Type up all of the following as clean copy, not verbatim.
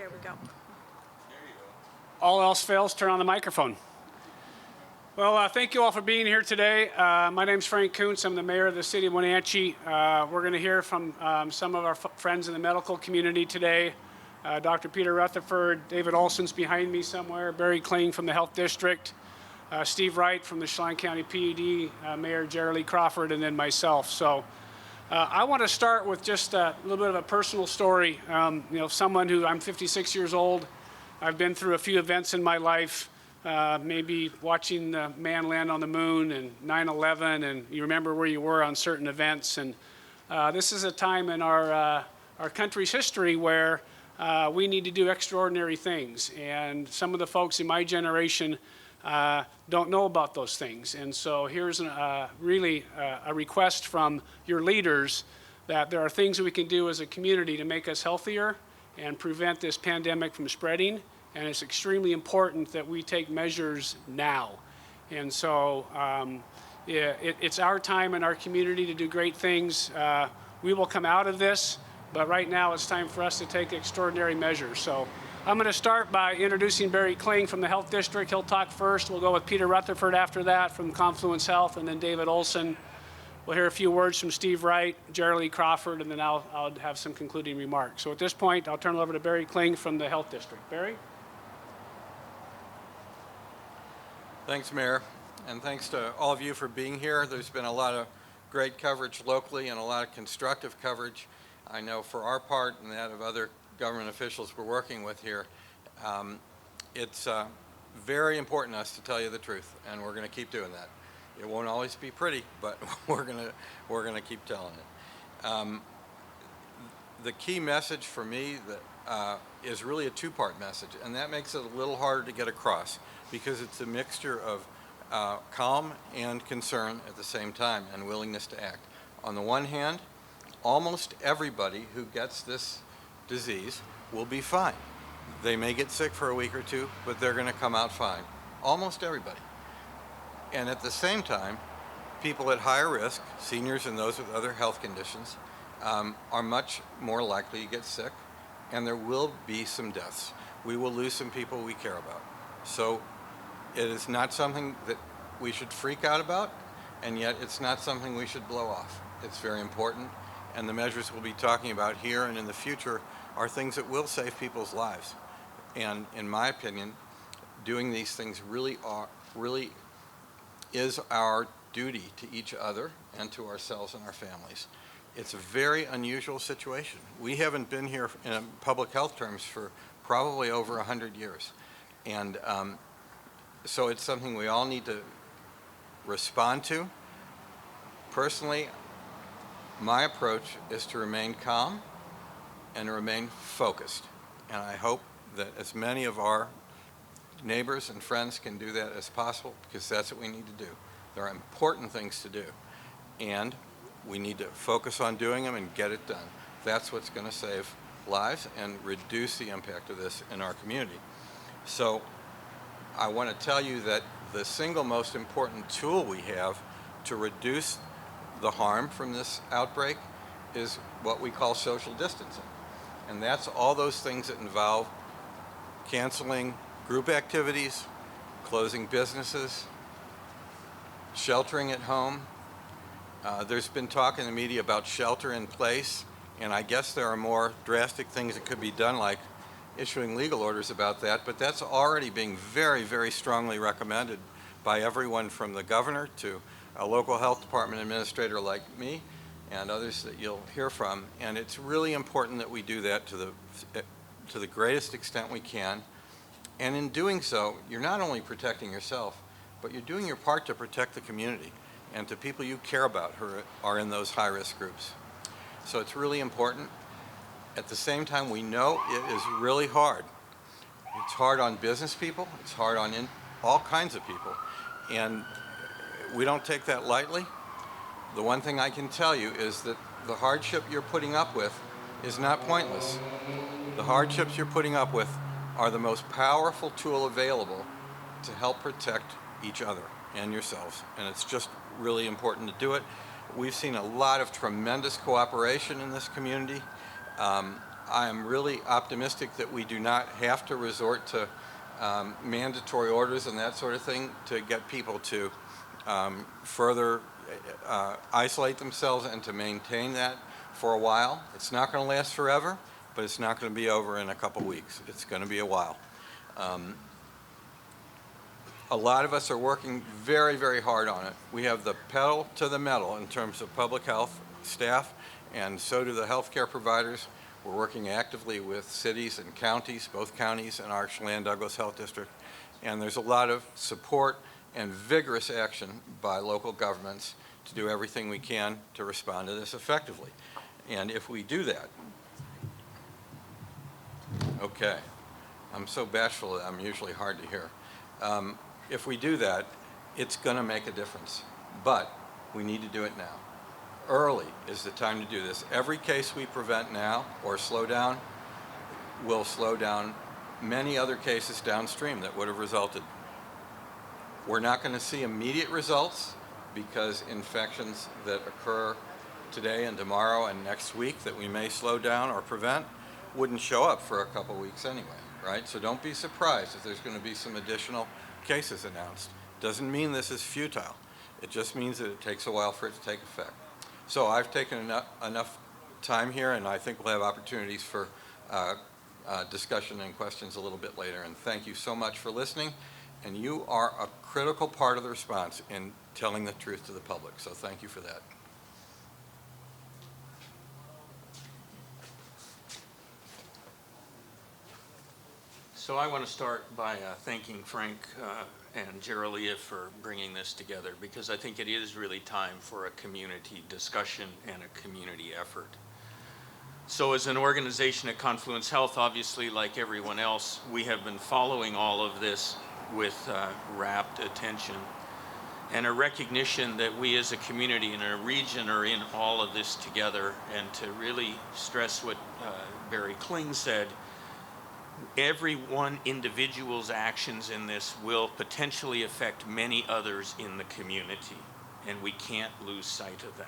There we go. All else fails, turn on the microphone. Well, thank you all for being here today. My name's Frank Kuntz. I'm the mayor of the city of Wenatchee. We're going to hear from some of our friends in the medical community today. Dr. Peter Rutherford, David Olson's behind me somewhere, Barry Kling from the Health District, Steve Wright from the Chelan County PED, Mayor Jerrilea Crawford, and then myself. So I want to start with just a little bit of a personal story. Someone who, I'm 56 years old. I've been through a few events in my life. Maybe watching the man land on the moon and 9/11, and you remember where you were on certain events. And this is a time in our country's history where we need to do extraordinary things. And some of the folks in my generation don't know about those things. And so here's really a request from your leaders that there are things that we can do as a community to make us healthier and prevent this pandemic from spreading. And it's extremely important that we take measures now. And so it's our time in our community to do great things. We will come out of this, but right now it's time for us to take extraordinary measures. So I'm going to start by introducing Barry Kling from the Health District. He'll talk first. We'll go with Peter Rutherford after that from Confluence Health, and then David Olson. We'll hear a few words from Steve Wright, Jerrilea Crawford, and then I'll have some concluding remarks. So at this point, I'll turn it over to Barry Kling from the Health District. Barry? Thanks, Mayor, and thanks to all of you for being here. There's been a lot of great coverage locally and a lot of constructive coverage. I know for our part and that of other government officials we're working with here, it's very important to us to tell you the truth, and we're going to keep doing that. It won't always be pretty, but we're gonna keep telling it. The key message for me that is really a two-part message, and that makes it a little harder to get across because it's a mixture of calm and concern at the same time and willingness to act. On the one hand, almost everybody who gets this disease will be fine. They may get sick for a week or two, but they're going to come out fine. Almost everybody. And at the same time, people at higher risk, seniors and those with other health conditions, are much more likely to get sick, and there will be some deaths. We will lose some people we care about. So it is not something that we should freak out about, and yet it's not something we should blow off. It's very important, and the measures we'll be talking about here and in the future are things that will save people's lives. And in my opinion, doing these things really is our duty to each other and to ourselves and our families. It's a very unusual situation. We haven't been here in public health terms for probably over 100 years. And so it's something we all need to respond to. Personally, my approach is to remain calm and remain focused. And I hope that as many of our neighbors and friends can do that as possible, because that's what we need to do. There are important things to do, and we need to focus on doing them and get it done. That's what's going to save lives and reduce the impact of this in our community. So I want to tell you that the single most important tool we have to reduce the harm from this outbreak is what we call social distancing. And that's all those things that involve canceling group activities, closing businesses, sheltering at home. There's been talk in the media about shelter in place, and I guess there are more drastic things that could be done, like issuing legal orders about that, but that's already being very, very strongly recommended by everyone from the governor to a local health department administrator like me and others that you'll hear from. And it's really important that we do that to the greatest extent we can. And in doing so, you're not only protecting yourself, but you're doing your part to protect the community and to people you care about who are in those high-risk groups. So it's really important. At the same time, we know it is really hard. It's hard on business people. It's hard on all kinds of people. And we don't take that lightly. The one thing I can tell you is that the hardship you're putting up with is not pointless. The hardships you're putting up with are the most powerful tool available to help protect each other and yourselves. And it's just really important to do it. We've seen a lot of tremendous cooperation in this community. I am really optimistic that we do not have to resort to mandatory orders and that sort of thing to get people to further isolate themselves and to maintain that for a while. It's not going to last forever, but it's not going to be over in a couple weeks. It's going to be a while. A lot of us are working very, very hard on it. We have the pedal to the metal in terms of public health staff, and so do the healthcare providers. We're working actively with cities and counties, both counties and our Chelan-Douglas Health District, and there's a lot of support and vigorous action by local governments to do everything we can to respond to this effectively. And if we do that, okay, I'm so bashful that I'm usually hard to hear. If we do that, it's going to make a difference, but we need to do it now. Early is the time to do this. Every case we prevent now or slow down will slow down many other cases downstream that would have resulted. We're not going to see immediate results because infections that occur today and tomorrow and next week that we may slow down or prevent wouldn't show up for a couple weeks anyway, right? So don't be surprised if there's going to be some additional cases announced. Doesn't mean this is futile. It just means that it takes a while for it to take effect. So I've taken enough time here, and I think we'll have opportunities for discussion and questions a little bit later. And thank you so much for listening. And you are a critical part of the response in telling the truth to the public. So thank you for that. So I want to start by thanking Frank and Jerrilea for bringing this together, because I think it is really time for a community discussion and a community effort. So as an organization at Confluence Health, obviously like everyone else, we have been following all of this with rapt attention and a recognition that we as a community and a region are in all of this together. And to really stress what Barry Kling said, every one individual's actions in this will potentially affect many others in the community, and we can't lose sight of that.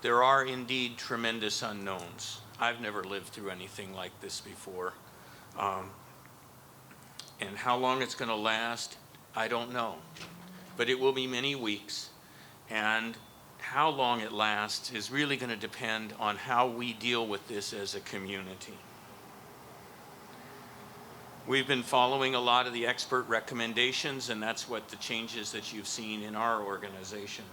There are indeed tremendous unknowns. I've never lived through anything like this before. And how long it's going to last, I don't know. But it will be many weeks, and how long it lasts is really going to depend on how we deal with this as a community. We've been following a lot of the expert recommendations, and that's what the changes that you've seen in our organization.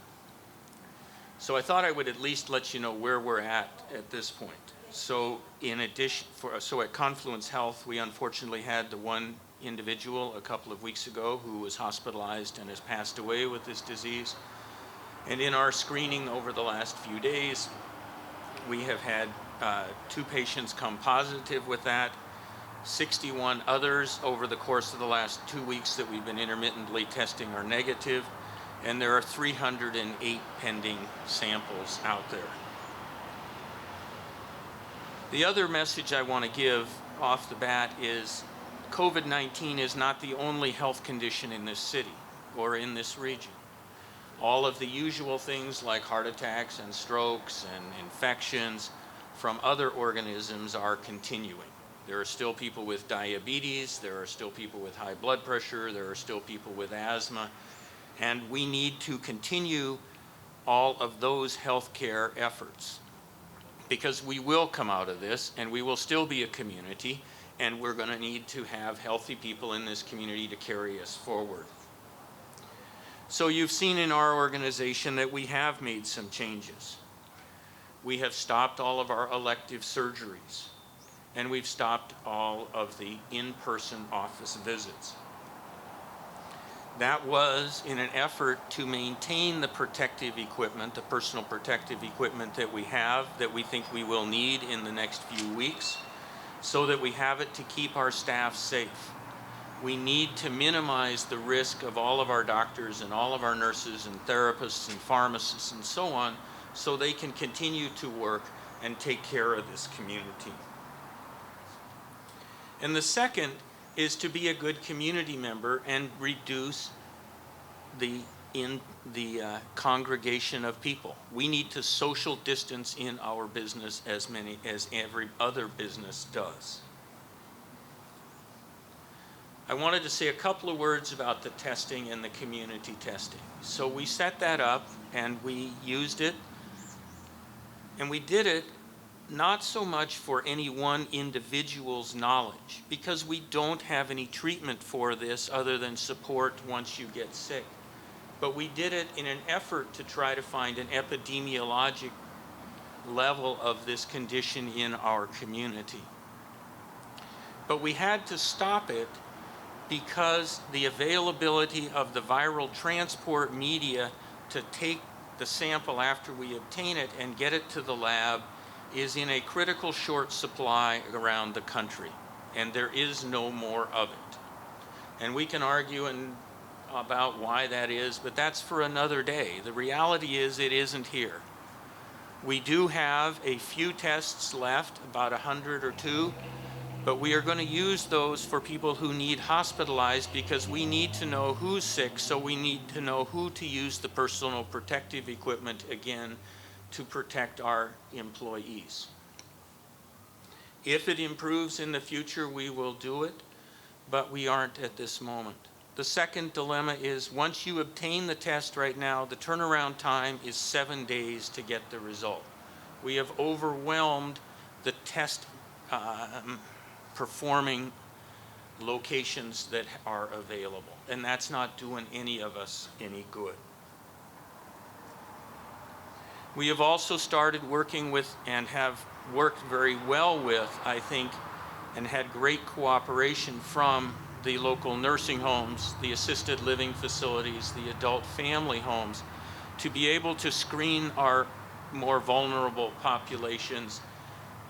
So I thought I would at least let you know where we're at this point. So in addition, so at Confluence Health, we unfortunately had the one individual a couple of weeks ago who was hospitalized and has passed away with this disease. And in our screening over the last few days, we have had 2 patients come positive with that. 61 others over the course of the last 2 weeks that we've been intermittently testing are negative, and there are 308 pending samples out there. The other message I want to give off the bat is COVID-19 is not the only health condition in this city or in this region. All of the usual things like heart attacks and strokes and infections from other organisms are continuing. There are still people with diabetes, there are still people with high blood pressure, there are still people with asthma, and we need to continue all of those healthcare efforts, because we will come out of this and we will still be a community, and we're going to need to have healthy people in this community to carry us forward. So you've seen in our organization that we have made some changes. We have stopped all of our elective surgeries, and we've stopped all of the in-person office visits. That was in an effort to maintain the protective equipment, the personal protective equipment that we have, that we think we will need in the next few weeks, so that we have it to keep our staff safe. We need to minimize the risk of all of our doctors and all of our nurses and therapists and pharmacists and so on, so they can continue to work and take care of this community. And the second is to be a good community member and reduce the in the congregation of people. We need to social distance in our business as every other business does. I wanted to say a couple of words about the testing and the community testing. So we set that up and we used it, and we did it not so much for any one individual's knowledge, because we don't have any treatment for this other than support once you get sick. But we did it in an effort to try to find an epidemiologic level of this condition in our community. But we had to stop it because the availability of the viral transport media to take the sample after we obtain it and get it to the lab is in a critical short supply around the country, and there is no more of it. And we can argue about why that is, but that's for another day. The reality is it isn't here. We do have a few tests left, about 100 or 2, but we are going to use those for people who need hospitalized, because we need to know who's sick, so we need to know who to use the personal protective equipment again to protect our employees. If it improves in the future, we will do it, but we aren't at this moment. The second dilemma is, once you obtain the test right now, the turnaround time is 7 days to get the result. We have overwhelmed the test performing locations that are available, and that's not doing any of us any good. We have also started working with, and have worked very well with, I think, and had great cooperation from the local nursing homes, the assisted living facilities, the adult family homes, to be able to screen our more vulnerable populations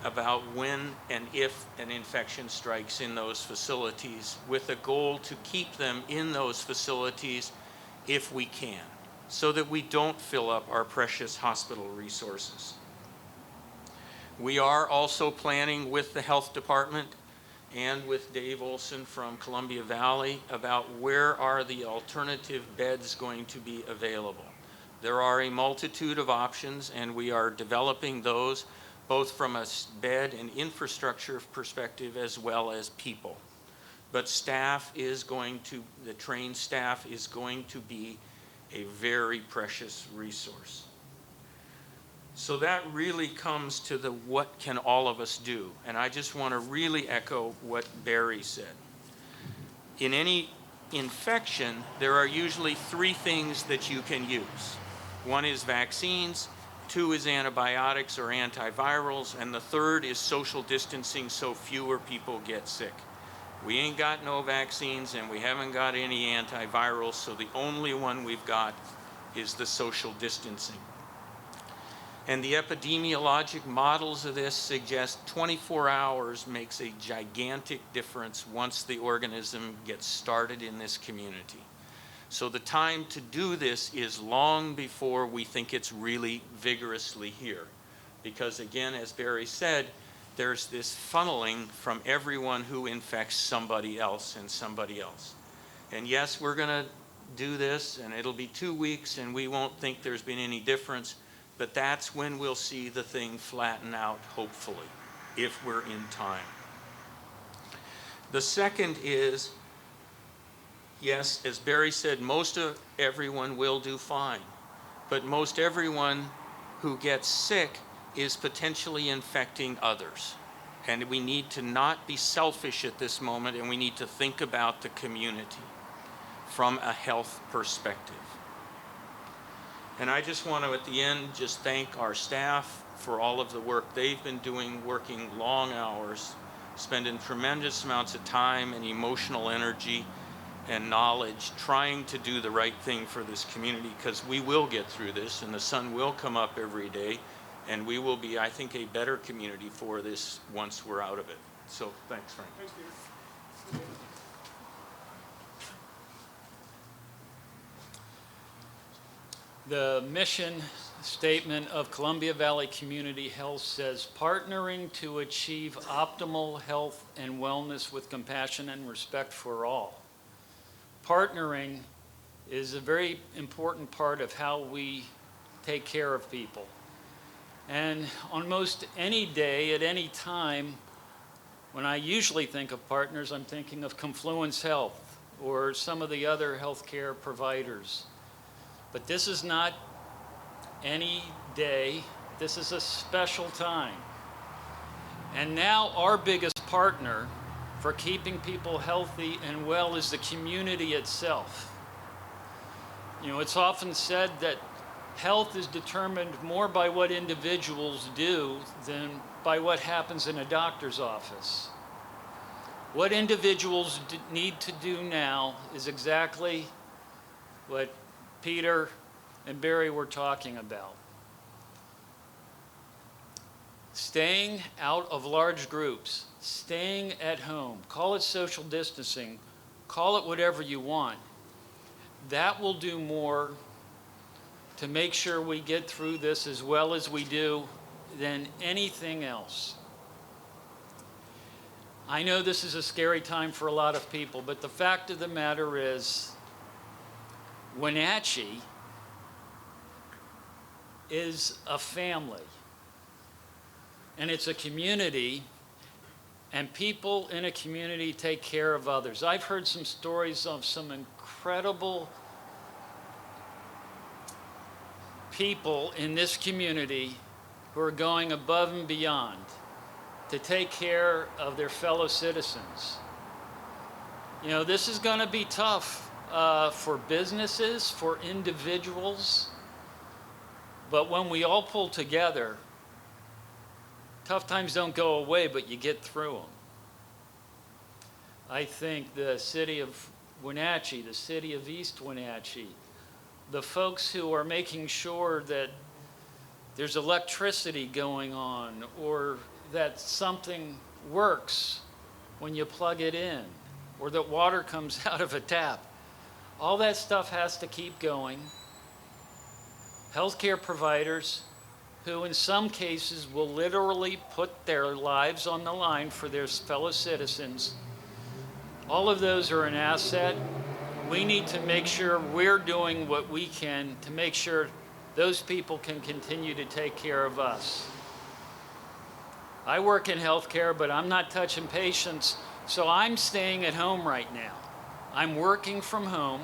about when and if an infection strikes in those facilities, with a goal to keep them in those facilities if we can, so that we don't fill up our precious hospital resources. We are also planning with the health department and with Dave Olson from Columbia Valley about where are the alternative beds going to be available. There are a multitude of options, and we are developing those both from a bed and infrastructure perspective as well as people. But staff is going to, the trained staff is going to be a very precious resource. So that really comes to the what can all of us do? And I just want to really echo what Barry said. In any infection, there are usually 3 things that you can use. 1 is vaccines, 2 is antibiotics or antivirals, and the 3rd is social distancing so fewer people get sick. We ain't got no vaccines and we haven't got any antivirals, so the only one we've got is the social distancing. And the epidemiologic models of this suggest 24 hours makes a gigantic difference once the organism gets started in this community. So the time to do this is long before we think it's really vigorously here. Because again, as Barry said, there's this funneling from everyone who infects somebody else and somebody else. And yes, we're going to do this, and it'll be 2 weeks, and we won't think there's been any difference, but that's when we'll see the thing flatten out, hopefully, if we're in time. The second is, yes, as Barry said, most of everyone will do fine, but most everyone who gets sick is potentially infecting others. And we need to not be selfish at this moment, and we need to think about the community from a health perspective. And I just want to, at the end, just thank our staff for all of the work they've been doing, working long hours, spending tremendous amounts of time and emotional energy and knowledge trying to do the right thing for this community, because we will get through this and the sun will come up every day, and we will be, I think, a better community for this once we're out of it. So thanks, Frank. Thanks, Peter. The mission statement of Columbia Valley Community Health says, partnering to achieve optimal health and wellness with compassion and respect for all. Partnering is a very important part of how we take care of people. And on most any day, at any time, when I usually think of partners, I'm thinking of Confluence Health or some of the other healthcare providers. But this is not any day, this is a special time. And now our biggest partner for keeping people healthy and well is the community itself. You know, it's often said that health is determined more by what individuals do than by what happens in a doctor's office. What individuals need to do now is exactly what Peter and Barry were talking about. Staying out of large groups, staying at home, call it social distancing, call it whatever you want. That will do more to make sure we get through this as well as we do than anything else. I know this is a scary time for a lot of people, but the fact of the matter is, Wenatchee is a family, and it's a community, and people in a community take care of others. I've heard some stories of some incredible people in this community who are going above and beyond to take care of their fellow citizens. You know, this is going to be tough for businesses, for individuals, but when we all pull together, tough times don't go away, but you get through them. I think the city of Wenatchee, the city of East Wenatchee, the folks who are making sure that there's electricity going on or that something works when you plug it in or that water comes out of a tap. All that stuff has to keep going. Healthcare providers who in some cases will literally put their lives on the line for their fellow citizens. All of those are an asset. We need to make sure we're doing what we can to make sure those people can continue to take care of us. I work in healthcare, but I'm not touching patients, so I'm staying at home right now. I'm working from home,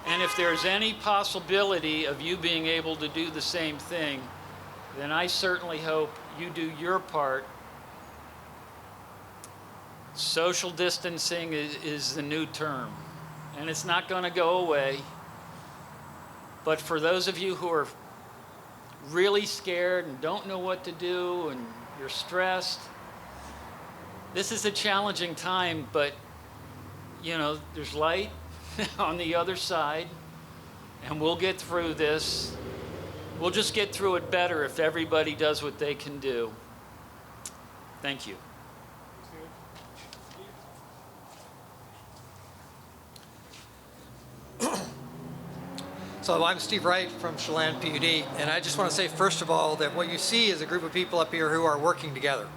and if there's any possibility of you being able to do the same thing, then I certainly hope you do your part. Social distancing is the new term, and it's not going to go away. But for those of you who are really scared and don't know what to do and you're stressed, this is a challenging time, but you know, there's light on the other side, and we'll get through this. We'll just get through it better if everybody does what they can do. Thank you. So I'm Steve Wright from Chelan PUD, and I just want to say, first of all, that what you see is a group of people up here who are working together.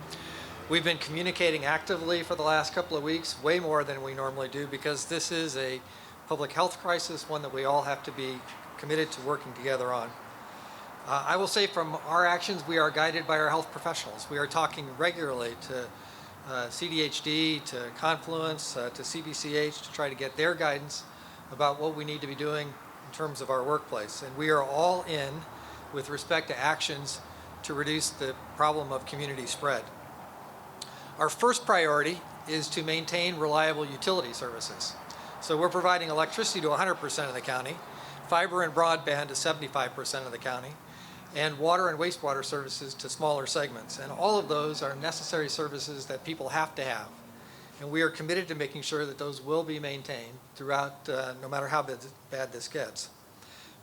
We've been communicating actively for the last couple of weeks, way more than we normally do, because this is a public health crisis, one that we all have to be committed to working together on. I will say from our actions, we are guided by our health professionals. We are talking regularly to CDHD, to Confluence, to CBCH to try to get their guidance about what we need to be doing in terms of our workplace. And we are all in with respect to actions to reduce the problem of community spread. Our first priority is to maintain reliable utility services. So we're providing electricity to 100% of the county, fiber and broadband to 75% of the county, and water and wastewater services to smaller segments. And all of those are necessary services that people have to have. And we are committed to making sure that those will be maintained throughout, no matter how bad this gets.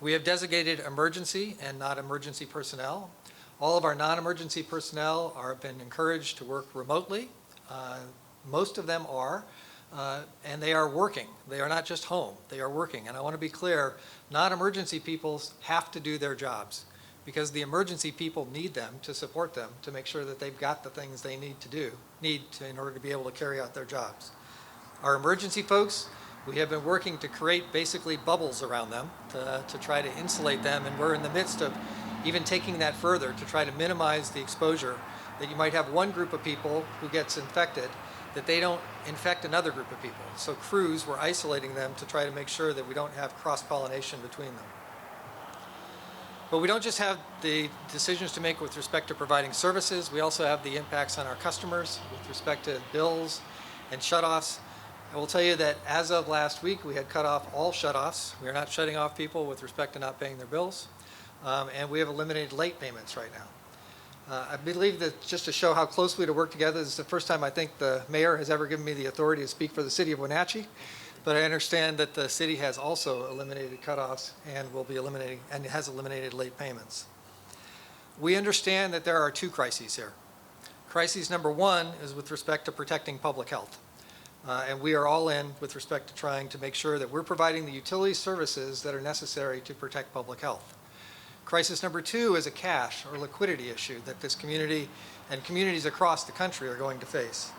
We have designated emergency and not emergency personnel. All of our non-emergency personnel have been encouraged to work remotely. Most of them are, and they are working. They are not just home, they are working. And I want to be clear, non-emergency people have to do their jobs because the emergency people need them to support them to make sure that they've got the things they need to in order to be able to carry out their jobs. Our emergency folks We have been working to create basically bubbles around them to try to insulate them, and we're in the midst of even taking that further to try to minimize the exposure that you might have one group of people who gets infected, that they don't infect another group of people. So crews, we're isolating them to try to make sure that we don't have cross-pollination between them. But we don't just have the decisions to make with respect to providing services, we also have the impacts on our customers with respect to bills and shutoffs. I will tell you that as of last week, we had cut off all shutoffs. We are not shutting off people with respect to not paying their bills. And we have eliminated late payments right now. I believe that just to show how closely to work together, this is the first time I think the mayor has ever given me the authority to speak for the city of Wenatchee. But I understand that the city has also eliminated cutoffs and will be eliminating, and has eliminated late payments. We understand that there are two crises here. Crisis number one is with respect to protecting public health. And we are all in with respect to trying to make sure that we're providing the utility services that are necessary to protect public health. Crisis number two is a cash or liquidity issue that this community and communities across the country are going to face.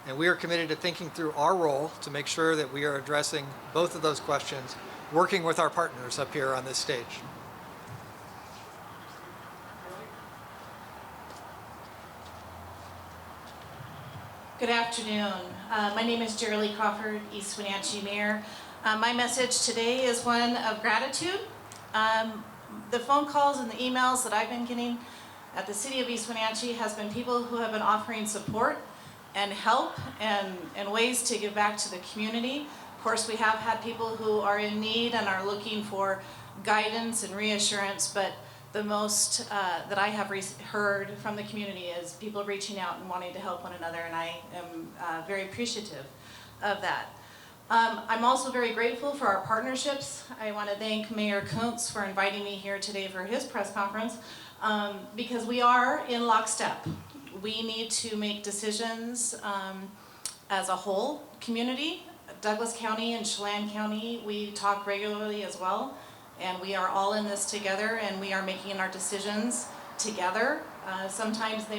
And we are committed to thinking through our role to make sure that we are addressing both of those questions, working with our partners up here on this stage. Good afternoon. My name is Jerrilea Crawford, East Wenatchee Mayor. My message today is one of gratitude. The phone calls and the emails that I've been getting at the City of East Wenatchee has been people who have been offering support and help and ways to give back to the community. Of course, we have had people who are in need and are looking for guidance and reassurance, but the most that I have heard from the community is people reaching out and wanting to help one another, and I am very appreciative of that. I'm also very grateful for our partnerships. I want to thank Mayor Kuntz for inviting me here today for his press conference because we are in lockstep. We need to make decisions as a whole community. Douglas County and Chelan County, we talk regularly as well, and we are all in this together, and we are making our decisions together. Sometimes the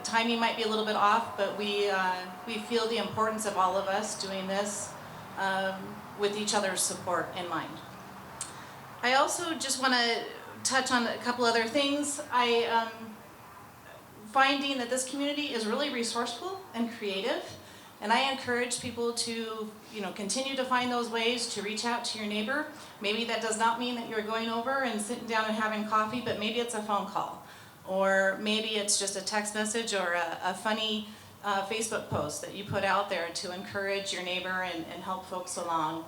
timing might be a little bit off, but we feel the importance of all of us doing this with each other's support in mind. I also just want to touch on a couple other things. Finding that this community is really resourceful and creative, and I encourage people to continue to find those ways to reach out to your neighbor. Maybe that does not mean that you're going over and sitting down and having coffee, but maybe it's a phone call, or maybe it's just a text message or a funny Facebook post that you put out there to encourage your neighbor and help folks along.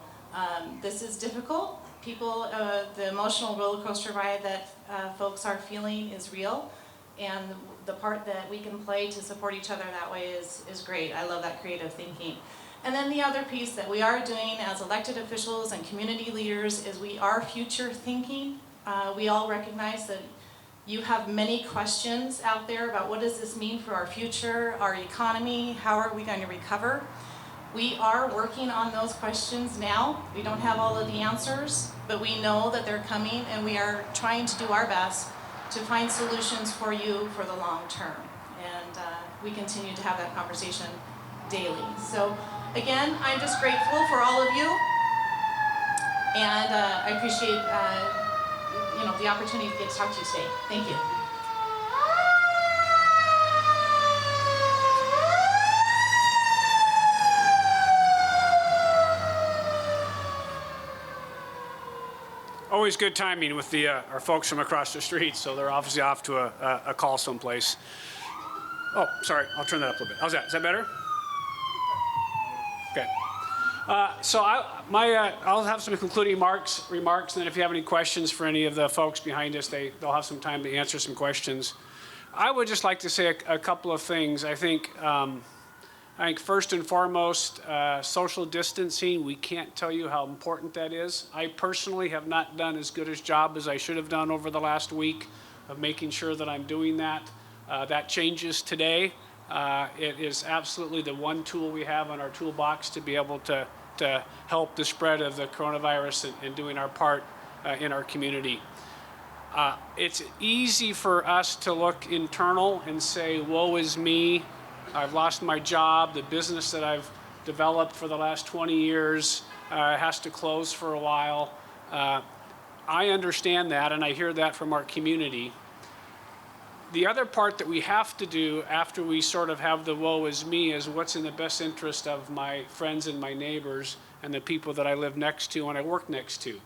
This is difficult. People, the emotional roller coaster ride that folks are feeling is real, and the part that we can play to support each other that way is great. I love that creative thinking. And then the other piece that we are doing as elected officials and community leaders is we are future thinking. We all recognize that you have many questions out there about what does this mean for our future, our economy, how are we going to recover? We are working on those questions now. We don't have all of the answers, but we know that they're coming, and we are trying to do our best to find solutions for you for the long term. And we continue to have that conversation daily. So again, I'm just grateful for all of you, and I appreciate the opportunity to get to talk to you today. Thank you. Always good timing with our folks from across the street, so they're obviously off to a call someplace. Oh, sorry, I'll turn that up a little bit. How's that? Is that better? Okay. So I'll have some concluding remarks, and then if you have any questions for any of the folks behind us, they'll have some time to answer some questions. I would just like to say a couple of things. I think first and foremost, social distancing, we can't tell you how important that is. I personally have not done as good a job as I should have done over the last week of making sure that I'm doing that. That changes today. It is absolutely the one tool we have in our toolbox to be able to help the spread of the coronavirus and doing our part in our community. It's easy for us to look internal and say, woe is me, I've lost my job, the business that I've developed for the last 20 years has to close for a while. I understand that, and I hear that from our community. The other part that we have to do after we sort of have the woe is me is what's in the best interest of my friends and my neighbors and the people that I live next to and I work next to.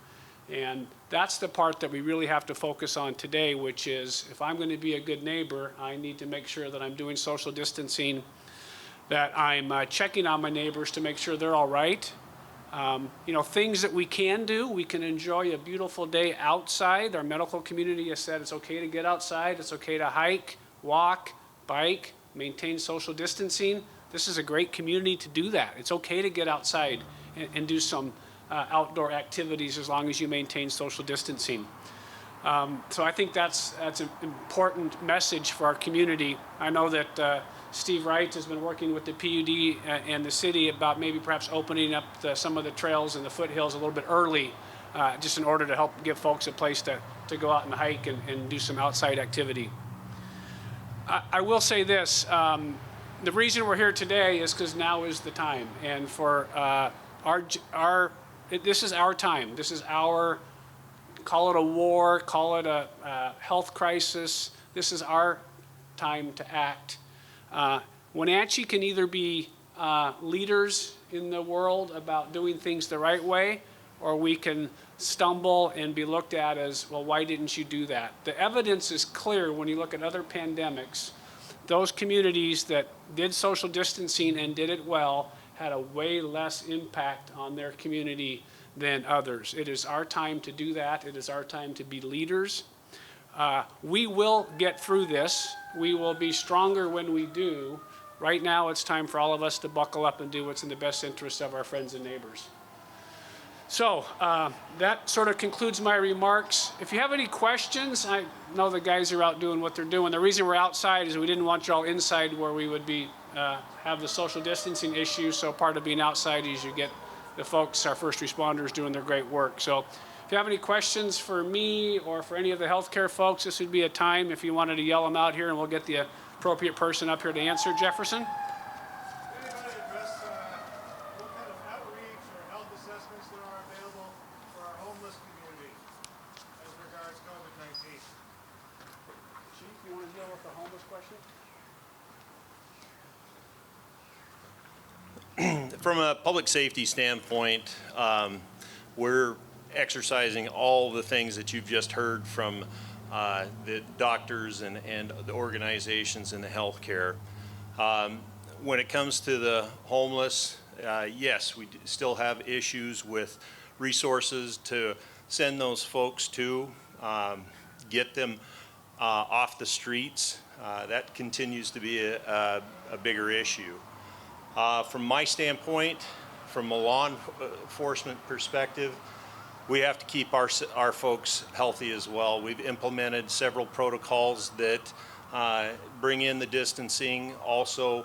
And that's the part that we really have to focus on today, which is if I'm going to be a good neighbor, I need to make sure that I'm doing social distancing, that I'm checking on my neighbors to make sure they're all right. You know, things that we can do, we can enjoy a beautiful day outside. Our medical community has said it's okay to get outside, it's okay to hike, walk, bike, maintain social distancing. This is a great community to do that. It's okay to get outside and do some outdoor activities as long as you maintain social distancing. So I think that's an important message for our community. I know that Steve Wright has been working with the PUD and the city about maybe perhaps opening up some of the trails and the foothills a little bit early, just in order to help give folks a place to go out and hike and do some outside activity. I will say this, the reason we're here today is because now is the time, and for this is our time. This is our, call it a war, call it a health crisis. This is our time to act. Wenatchee can either be leaders in the world about doing things the right way, or we can stumble and be looked at as, well, why didn't you do that? The evidence is clear when you look at other pandemics. Those communities that did social distancing and did it well had a way less impact on their community than others. It is our time to do that. It is our time to be leaders. We will get through this. We will be stronger when we do. Right now, it's time for all of us to buckle up and do what's in the best interest of our friends and neighbors. So that sort of concludes my remarks. If you have any questions, I know the guys are out doing what they're doing. The reason we're outside is we didn't want you all inside where we would be have the social distancing issue. So part of being outside is you get the folks, our first responders, doing their great work. So if you have any questions for me or for any of the healthcare folks, this would be a time if you wanted to yell them out here, and we'll get the appropriate person up here to answer. Jefferson? Anybody address what kind of outreach or health assessments there are available for our homeless community as regards COVID-19? Chief, you want to deal with the homeless question? From a public safety standpoint, we're exercising all the things that you've just heard from the doctors and the organizations in the healthcare. When it comes to the homeless, yes, we still have issues with resources to send those folks to, get them off the streets. That continues to be a bigger issue. From my standpoint, from a law enforcement perspective, we have to keep our folks healthy as well. We've implemented several protocols that bring in the distancing. Also,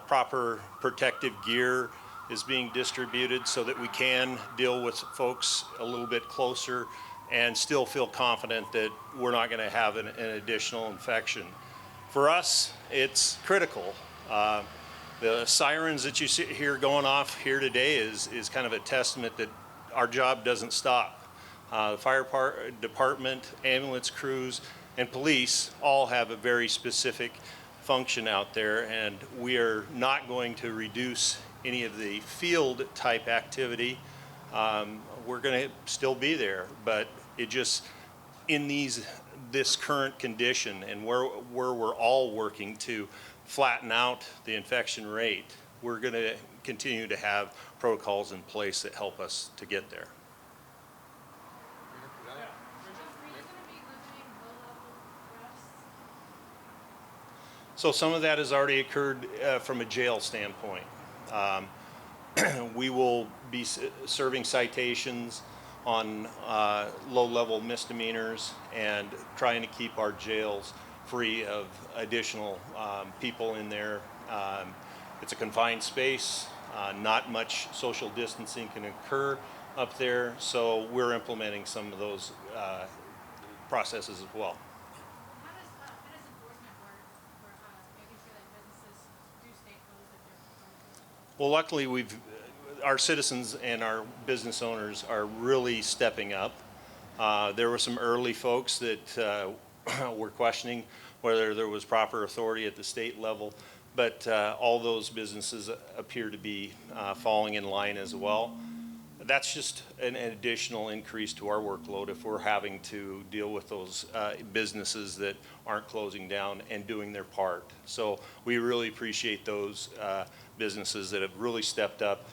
proper protective gear is being distributed so that we can deal with folks a little bit closer and still feel confident that we're not going to have an additional infection. For us, it's critical. The sirens that you see here going off here today is kind of a testament that our job doesn't stop. The fire department, ambulance crews, and police all have a very specific function out there, and we are not going to reduce any of the field type activity. We're going to still be there, but it just, in this current condition and where we're all working to flatten out the infection rate, we're going to continue to have protocols in place that help us to get there. So some of that has already occurred from a jail standpoint. We will be serving citations on low-level misdemeanors and trying to keep our jails free of additional people in there. It's a confined space. Not much social distancing can occur up there, so we're implementing some of those processes as well. How does enforcement work for making sure that businesses do stay closed if they're closed? Well, luckily, our citizens and our business owners are really stepping up. There were some early folks that were questioning whether there was proper authority at the state level, but all those businesses appear to be falling in line as well. That's just an additional increase to our workload if we're having to deal with those businesses that aren't closing down and doing their part. So we really appreciate those businesses that have really stepped up,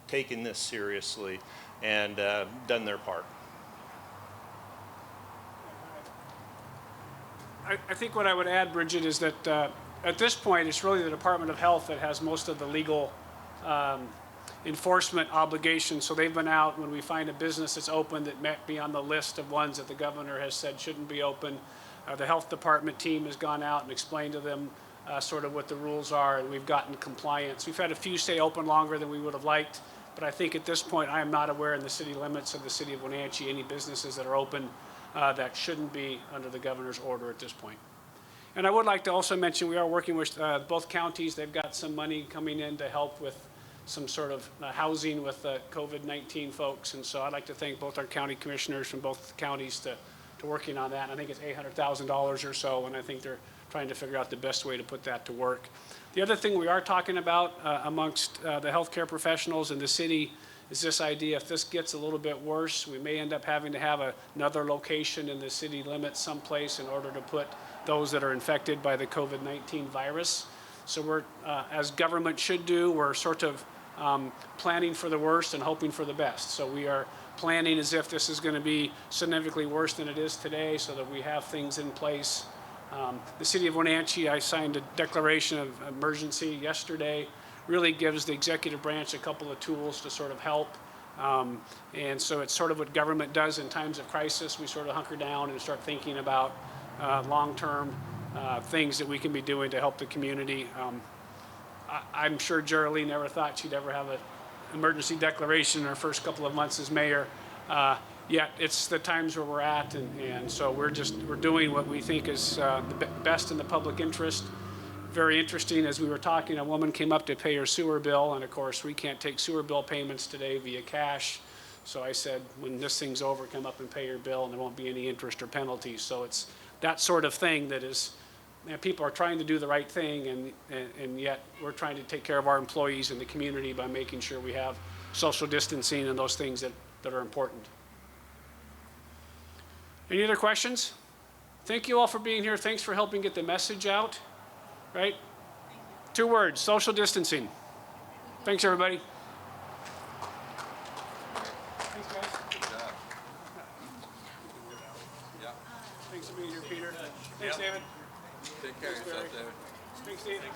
taken this seriously, and done their part. I think what I would add, Bridget, is that at this point, it's really the Department of Health that has most of the legal enforcement obligations. So they've been out when we find a business that's open that might be on the list of ones that the governor has said shouldn't be open. The health department team has gone out and explained to them sort of what the rules are, and we've gotten compliance. We've had a few stay open longer than we would have liked, but I think at this point I am not aware in the city limits of the city of Wenatchee any businesses that are open that shouldn't be under the governor's order at this point. And I would like to also mention we are working with both counties. They've got some money coming in to help with some sort of housing with COVID-19 folks. And so I'd like to thank both our county commissioners from both counties to working on that. And I think it's $800,000 or so, and I think they're trying to figure out the best way to put that to work. The other thing we are talking about amongst the healthcare professionals in the city is this idea, if this gets a little bit worse, we may end up having to have another location in the city limits someplace in order to put those that are infected by the COVID-19 virus. So we're, as government should do, we're sort of planning for the worst and hoping for the best. So we are planning as if this is going to be significantly worse than it is today so that we have things in place. The city of Wenatchee, I signed a declaration of emergency yesterday, really gives the executive branch a couple of tools to sort of help. And so it's sort of what government does in times of crisis. We sort of hunker down and start thinking about long-term things that we can be doing to help the community. I'm sure Jerrilea never thought she'd ever have an emergency declaration in her first couple of months as mayor. Yet it's the times where we're at, and so we're doing what we think is the best in the public interest. Very interesting, as we were talking, a woman came up to pay her sewer bill, and of course we can't take sewer bill payments today via cash. So I said, when this thing's over, come up and pay your bill, and there won't be any interest or penalties. So it's that sort of thing that is, people are trying to do the right thing, and yet we're trying to take care of our employees and the community by making sure we have social distancing and those things that are important. Any other questions? Thank you all for being here. Thanks for helping get the message out. Right? 2 words, social distancing. Thanks, everybody. Thanks, guys. Good job. Yeah. Thanks for being here, Peter. Thanks, David. Take care of yourself, David. Thanks, David.